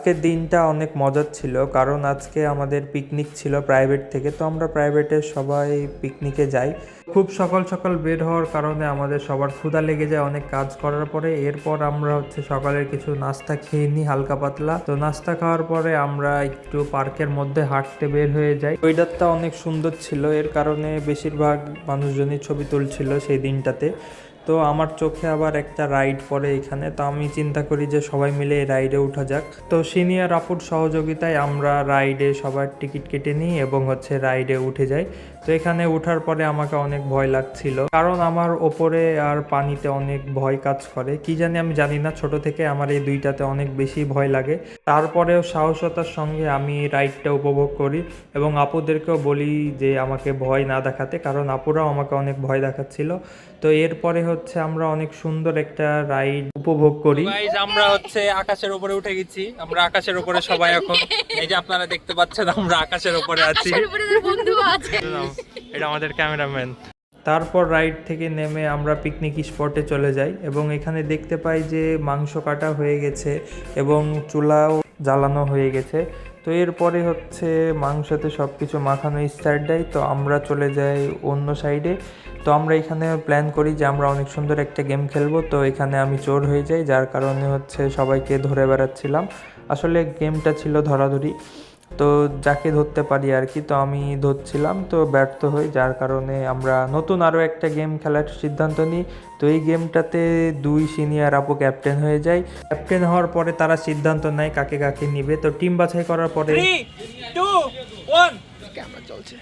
আজকের দিনটা অনেক মজার ছিল, কারণ আজকে আমাদের পিকনিক ছিল প্রাইভেট থেকে। তো আমরা প্রাইভেটে সবাই পিকনিকে যাই। খুব সকাল সকাল বের হওয়ার কারণে আমাদের সবার ক্ষুধা লেগে যায় অনেক কাজ করার পরে। এরপর আমরা সকালের কিছু নাস্তা খেয়ে নিই হালকা পাতলা। তো নাস্তা খাওয়ার পরে আমরা একটু পার্কের মধ্যে হাঁটতে বের হয়ে যাই। ওয়েদারটা অনেক সুন্দর ছিল, এর কারণে বেশিরভাগ মানুষজনই ছবি তুলছিল সেই দিনটাতে। তো আমার চোখে আবার একটা রাইড পড়ে এখানে, তো আমি চিন্তা করি যে সবাই মিলে এই রাইডে উঠা যাক। তো সিনিয়র আপুর সহযোগিতায় আমরা রাইডে সবার টিকিট কেটে নিই এবং রাইডে উঠে যাই। তো এখানে ওঠার পরে আমাকে অনেক ভয় লাগছিল, কারণ আমার ওপরে আর পানিতে অনেক ভয় কাজ করে। কি জানি, আমি জানি না, ছোট থেকে আমার এই দুইটাতে অনেক বেশি ভয় লাগে। তারপরেও সাহসতার সঙ্গে আমি রাইডটা উপভোগ করি এবং আপুদেরকেও বলি যে আমাকে ভয় না দেখাতে, কারণ আপুরাও আমাকে অনেক ভয় দেখাচ্ছিল। তো এরপরে আমরা অনেক সুন্দর একটা রাইড উপভোগ করি। গাইস, আমরা আকাশের উপরে উঠে গেছি। আমরা আকাশের উপরে সবাই এখন, এই যে আপনারা দেখতে পাচ্ছেন, আমরা আকাশের উপরে আছি। এটা আমাদের ক্যামেরাম্যান। তারপর রাইড থেকে নেমে আমরা পিকনিক স্পটে চলে যাই এবং এখানে দেখতে পাই যে মাংস কাটা হয়ে গেছে এবং চুলাও জ্বালানো হয়ে গেছে। তো এরপরে মাংসতে সব কিছু মাখানো স্টার্ট দেয়। তো আমরা চলে যাই অন্য সাইডে। তো আমরা এখানে প্ল্যান করি যে আমরা অনেক সুন্দর একটা গেম খেলবো। তো এখানে আমি চোর হয়ে যাই, যার কারণে সবাইকে ধরে বেড়াচ্ছিলাম। আসলে গেমটা ছিল ধরাধরি, তো যাকে ধরতে পারি আর কি। তো আমি ধরছিলাম, তো ব্যর্থ হই, যার কারণে আমরা নতুন আরও একটা গেম খেলার সিদ্ধান্ত নিই। তো এই গেমটাতে দুই সিনিয়র আপু ক্যাপ্টেন হয়ে যায়। ক্যাপ্টেন হওয়ার পরে তারা সিদ্ধান্ত নেয় কাকে কাকে নিবে। তো টিম বাছাই করার পরে 3, 2, 1 ক্যামেরা চলছে।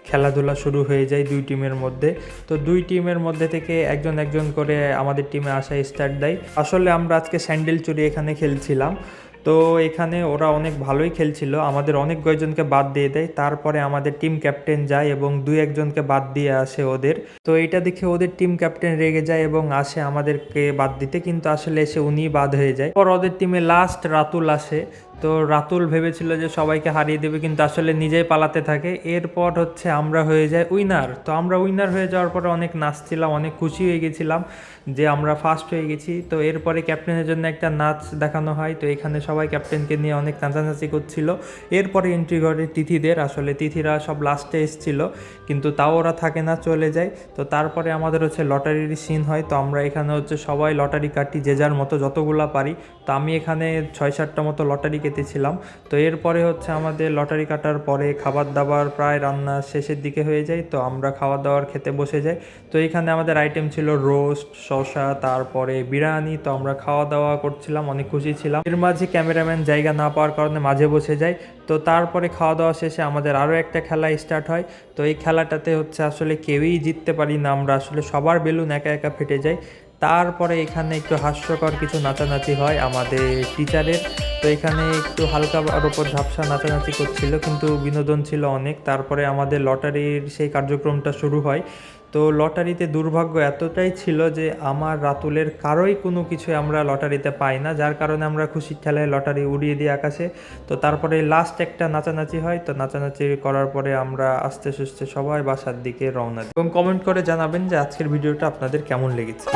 খেলাধুলা শুরু হয়ে যায় দুই টিমের মধ্যে। তো দুই টিমের মধ্যে থেকে একজন একজন করে আমাদের টিমে আসা স্টার্ট দেয়। আসলে আমরা আজকে স্যান্ডেল চুরি এখানে খেলছিলাম। তো এখানে ওরা অনেক ভালোই খেলছিল, আমাদের অনেক কয়েকজনকে বাদ দিয়ে দেয়। তারপরে আমাদের টিম ক্যাপ্টেন যায় এবং দুই একজনকে বাদ দিয়ে আসে ওদের। তো এইটা দেখে ওদের টিম ক্যাপ্টেন রেগে যায় এবং আসে আমাদেরকে বাদ দিতে, কিন্তু আসলে এসে উনিই বাদ হয়ে যায়। পর ওদের টিমে লাস্ট রাতুল আসে। তো রাতুল ভেবেছিল যে সবাইকে হারিয়ে দেবে, কিন্তু আসলে নিজেই পালাতে থাকে। এরপর আমরা হয়ে যাই উইনার। তো আমরা উইনার হয়ে যাওয়ার পরে অনেক নাচছিলাম, অনেক খুশি হয়ে গেছিলাম যে আমরা ফার্স্ট হয়ে গেছি। তো এরপরে ক্যাপ্টেনের জন্য একটা নাচ দেখানো হয়। তো এখানে সবাই ক্যাপ্টেনকে নিয়ে অনেক নাচানাচি করছিল। এরপরে এন্ট্রি করে তিথিদের। আসলে তিথিরা সব লাস্টে এসেছিল, কিন্তু তাও ওরা থাকে না, চলে যায়। তো তারপরে আমাদের লটারির সিন হয়। তো আমরা এখানে সবাই লটারি কাটি, যে যার মতো যতগুলা পারি। তো আমি এখানে 6-7টা মতো লটারি কেটেছিলাম। তো এরপরে আমাদের লটারি কাটার পরে খাবার দাবার প্রায় রান্না শেষের দিকে হয়ে যায়। তো আমরা খাওয়া দাওয়ার খেতে বসে যাই। তো এখানে আমাদের আইটেম ছিল রোস্ট, শসা, তারপরে বিরিয়ানি। তো আমরা খাওয়া দাওয়া করছিলাম, অনেক খুশি ছিলাম। এর মাঝে ক্যামেরাম্যান জায়গা না পাওয়ার কারণে মাঝে বসে যায়। তো তারপরে খাওয়া দাওয়া শেষে আমাদের আরও একটা খেলা স্টার্ট হয়। তো এই খেলাটাতে আসলে কেউই জিততে পারি না আমরা, আসলে সবার বেলুন একা একা ফেটে যায়। তারপরে এখানে একটু হাস্যকর কিছু নাচানাচি হয় আমাদের টিচারের। তো এখানে একটু হালকা আর ওপর ঝাপসা নাচানাচি করছিল, কিন্তু বিনোদন ছিল অনেক। তারপরে আমাদের লটারির সেই কার্যক্রমটা শুরু হয়। তো লটারিতে দুর্ভাগ্য এতটাই ছিল যে আমার রাতুলের কারোই কোনো কিছু আমরা লটারিতে পাই না, যার কারণে আমরা খুশির ঠেলায় লটারি উড়িয়ে দিই আকাশে। তো তারপরে লাস্ট একটা নাচানাচি হয়। তো নাচানাচি করার পরে আমরা আস্তে সুস্তে সবাই বাসার দিকে রওনা দিই। এবং কমেন্ট করে জানাবেন যে আজকের ভিডিওটা আপনাদের কেমন লেগেছে।